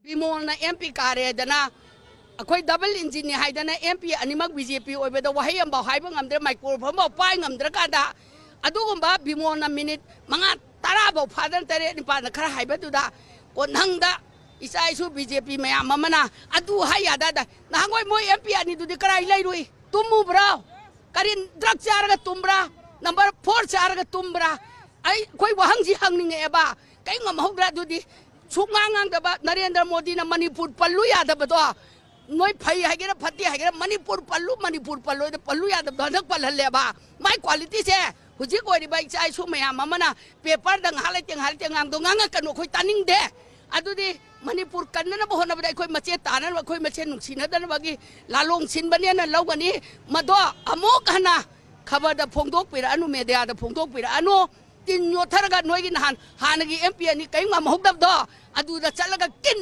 Bimol na MP karedana akoy double engine ni haidana MP animak BJP oibeda wahay ang bahay bang amdre microphone mo pai ngamdra kada adugumba bimol na minute mga tarabaw father tare ni pa nakara haiba duda konhangda isa isu BJP mayam mamana adu hayada da nahangoy mo MP ani dudi karai lairui tumu bra karin drug charga tumbra number 4 charga tumbra ai koi wahangji hangning eba kai ngam hogdra dudi Sungangang dapat Narendra Modi na Manipur palu ya dapat tu, noi pay hai kira pati hai kira Manipur palu itu palu ya dapat nak palal leba, mai quality se, huji kau di baik saya sumaya mama na paper dang halat yang ang dongang kan kau taning de, adu di Manipur kan na bohong na badai kau macet tanah, kau macet nuksina dan bagi lalong sin banian na lau gani, mado amok hana, kabar da pongdok pira anu media da pongdok pira anu. Tin nyo tharaga noy gin han hanagi MP ni kay ngam hogdab do adu da chalaga kin